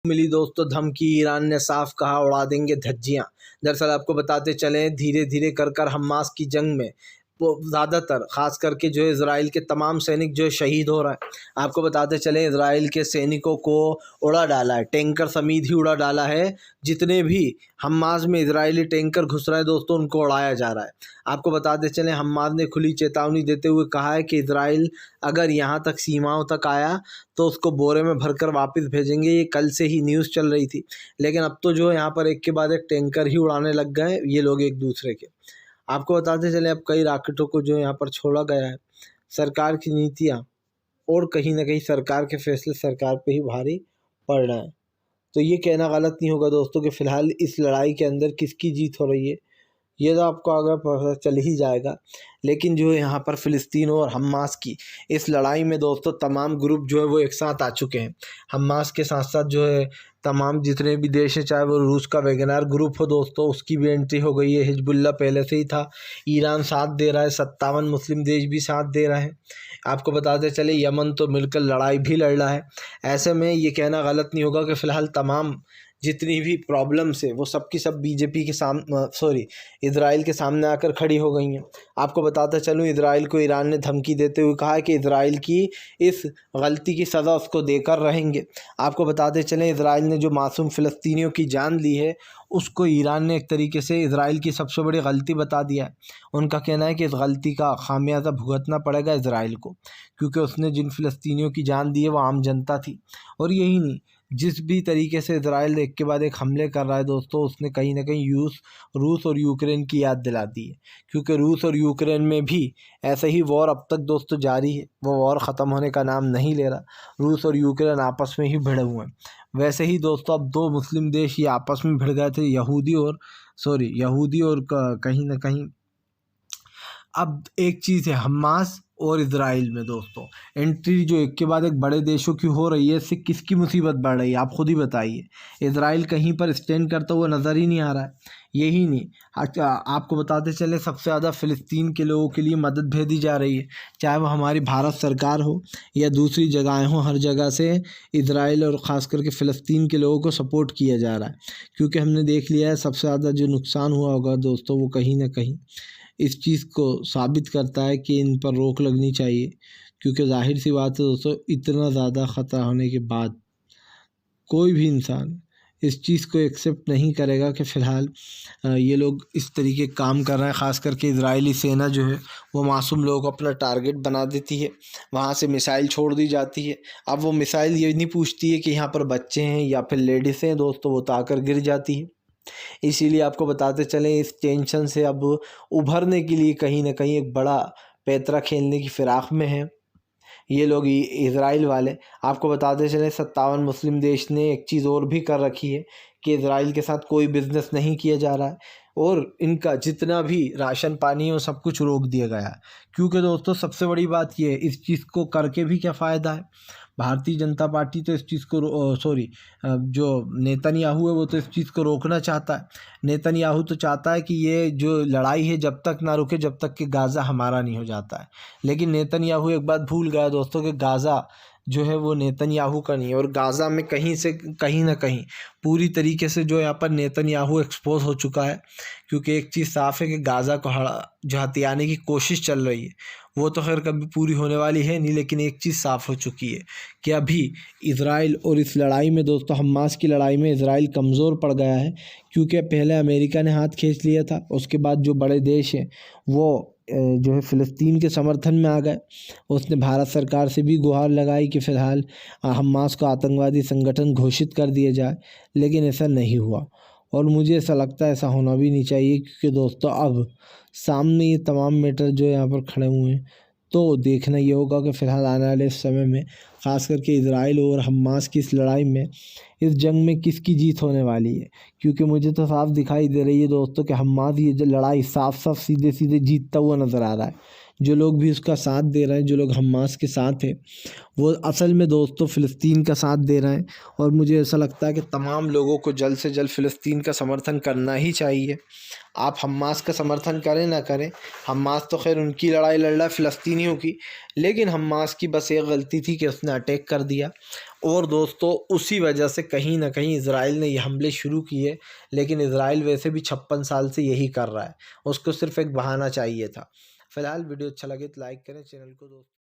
मिली दोस्तों धमकी, ईरान ने साफ कहा उड़ा देंगे धज्जियां। दरअसल आपको बताते चलें धीरे धीरे कर कर हमास की जंग में वो ज़्यादातर ख़ास करके जो है इज़राइल के तमाम सैनिक जो है शहीद हो रहा है। आपको बताते चलें इज़राइल के सैनिकों को उड़ा डाला है, टैंकर समेत ही उड़ा डाला है। जितने भी हमास में इज़राइली टैंकर घुस रहे हैं दोस्तों उनको उड़ाया जा रहा है। आपको बताते चलें हमास ने खुली चेतावनी देते हुए कहा है कि इज़राइल अगर यहाँ तक सीमाओं तक आया तो उसको बोरे में भरकर वापस भेजेंगे। ये कल से ही न्यूज़ चल रही थी, लेकिन अब तो जो है यहाँ पर एक के बाद एक टैंकर ही उड़ाने लग गए ये लोग एक दूसरे के। आपको बताते चले अब कई रॉकेटों को जो यहाँ पर छोड़ा गया है। सरकार की नीतियाँ और कहीं ना कहीं सरकार के फैसले सरकार पे ही भारी पड़ रहे हैं। तो ये कहना गलत नहीं होगा दोस्तों कि फ़िलहाल इस लड़ाई के अंदर किसकी जीत हो रही है, ये तो आपको आगे पता चल ही जाएगा। लेकिन जो है यहाँ पर फ़िलिस्तीन और हमास की इस लड़ाई में दोस्तों तमाम ग्रुप जो है वो एक साथ आ चुके हैं। हमास के साथ साथ जो है तमाम जितने भी देश हैं, चाहे वो रूस का वैगनर ग्रुप हो दोस्तों उसकी भी एंट्री हो गई है। हिजबुल्ला पहले से ही था, ईरान साथ दे रहा है, 57 मुस्लिम देश भी साथ दे रहे हैं। आपको बताते चले यमन तो मिलकर लड़ाई भी लड़ रहा है। ऐसे में ये कहना गलत नहीं होगा कि फ़िलहाल तमाम जितनी भी प्रॉब्लम्स है वो सब की सब बीजेपी के इज़राइल के सामने आकर खड़ी हो गई हैं। आपको बताता चलूँ इज़राइल को ईरान ने धमकी देते हुए कहा है कि इज़राइल की इस गलती की सज़ा उसको देकर रहेंगे। आपको बताते चलें इज़राइल ने जो मासूम फ़िलिस्तीनियों की जान ली है उसको ईरान ने एक तरीके से इज़राइल की सबसे बड़ी गलती बता दिया है। उनका कहना है कि इस गलती का खामियाजा भुगतना पड़ेगा इज़राइल को, क्योंकि उसने जिन फ़िलिस्तीनियों की जान दी है वो आम जनता थी। और यही नहीं, जिस भी तरीके से इज़राइल एक के बाद एक हमले कर रहा है दोस्तों उसने कहीं ना कहीं रूस और यूक्रेन की याद दिला दी है, क्योंकि रूस और यूक्रेन में भी ऐसे ही वॉर अब तक दोस्तों जारी है, वो वॉर ख़त्म होने का नाम नहीं ले रहा। रूस और यूक्रेन आपस में ही भिड़े हुए हैं। वैसे ही दोस्तों अब दो मुस्लिम देश ये आपस में भिड़ गए थे, यहूदी और कहीं ना कहीं अब एक चीज़ है हमास और इज़राइल में दोस्तों एंट्री जो एक के बाद एक बड़े देशों की हो रही है, इससे किसकी मुसीबत बढ़ रही है आप खुद ही बताइए। इज़राइल कहीं पर स्टैंड करता हुआ नज़र ही नहीं आ रहा है। यही नहीं, अच्छा आपको बताते चले सबसे ज़्यादा फ़िलिस्तीन के लोगों के लिए मदद भेजी जा रही है, चाहे वो हमारी भारत सरकार हो या दूसरी जगहें हो, हर जगह से इज़राइल और ख़ास करके फ़िलिस्तीन के लोगों को सपोर्ट किया जा रहा है। क्योंकि हमने देख लिया है सबसे ज़्यादा जो नुकसान हुआ होगा दोस्तों वो कहीं ना कहीं इस चीज़ को साबित करता है कि इन पर रोक लगनी चाहिए। क्योंकि ज़ाहिर सी बात है दोस्तों इतना ज़्यादा ख़तरा होने के बाद कोई भी इंसान इस चीज़ को एक्सेप्ट नहीं करेगा कि फ़िलहाल ये लोग इस तरीके काम कर रहे हैं। ख़ास करके इज़राइली सेना जो है वो मासूम लोगों को अपना टारगेट बना देती है, वहाँ से मिसाइल छोड़ दी जाती है। अब वो मिसाइल ये नहीं पूछती है कि यहाँ पर बच्चे हैं या फिर लेडीज़ हैं दोस्तों, वो तो आकर गिर जाती है। इसीलिए आपको बताते चलें इस टेंशन से अब उभरने के लिए कहीं ना कहीं एक बड़ा पैंतरा खेलने की फिराक में है ये लोग इज़राइल वाले। आपको बताते चलें 57 मुस्लिम देश ने एक चीज़ और भी कर रखी है कि इज़राइल के साथ कोई बिज़नेस नहीं किया जा रहा है और इनका जितना भी राशन पानी है वो सब कुछ रोक दिया गया है। क्योंकि दोस्तों सबसे बड़ी बात ये है इस चीज़ को करके भी क्या फ़ायदा है। भारतीय जनता पार्टी तो इस चीज़ को जो नेतन्याहू है वो तो इस चीज़ को रोकना चाहता है। नेतन्याहू तो चाहता है कि ये जो लड़ाई है जब तक ना रुके जब तक कि गाज़ा हमारा नहीं हो जाता है। लेकिन नेतन्याहू एक बात भूल गया दोस्तों कि गाज़ा जो है वो नेतन्याहू का नहीं है और गाज़ा में कहीं ना कहीं पूरी तरीके से जो यहाँ पर नेतन्याहू एक्सपोज हो चुका है। क्योंकि एक चीज़ साफ़ है कि गाज़ा को जो हथियाने की कोशिश चल रही है वो तो खैर कभी पूरी होने वाली है नहीं, लेकिन एक चीज़ साफ़ हो चुकी है कि अभी इज़राइल और इस लड़ाई में दोस्तों हमास की लड़ाई में इज़राइल कमज़ोर पड़ गया है। क्योंकि पहले अमेरिका ने हाथ खींच लिया था, उसके बाद जो बड़े देश हैं वो जो है फ़िलिस्तीन के समर्थन में आ गए। उसने भारत सरकार से भी गुहार लगाई कि फ़िलहाल हमास को आतंकवादी संगठन घोषित कर दिया जाए, लेकिन ऐसा नहीं हुआ और मुझे ऐसा लगता है ऐसा होना भी नहीं चाहिए। क्योंकि दोस्तों अब सामने ये तमाम मैटर जो यहाँ पर खड़े हुए हैं तो देखना ये होगा कि फ़िलहाल आने वाले समय में ख़ास करके इज़राइल और हमास की इस लड़ाई में इस जंग में किसकी जीत होने वाली है। क्योंकि मुझे तो साफ दिखाई दे रही है दोस्तों कि हमास ये जो लड़ाई साफ साफ सीधे सीधे जीतता हुआ नज़र आ रहा है। जो लोग भी उसका साथ दे रहे हैं, जो लोग हमास के साथ हैं, वो असल में दोस्तों फ़िलिस्तीन का साथ दे रहे हैं। और मुझे ऐसा लगता है कि तमाम लोगों को जल्द से जल्द फ़िलिस्तीन का समर्थन करना ही चाहिए। आप हमास का समर्थन करें ना करें, हमास तो खैर उनकी लड़ाई लड़ रहा है फ़िलिस्तीनियों की, लेकिन हमास की बस एक गलती थी कि उसने अटैक कर दिया। और दोस्तों उसी वजह से कहीं ना कहीं इज़राइल ने ये हमले शुरू किए, लेकिन इज़राइल वैसे भी 56 साल से यही कर रहा है, उसको सिर्फ एक बहाना चाहिए था। फ़िलहाल वीडियो अच्छा लगे तो लाइक करें चैनल को दोस्तों।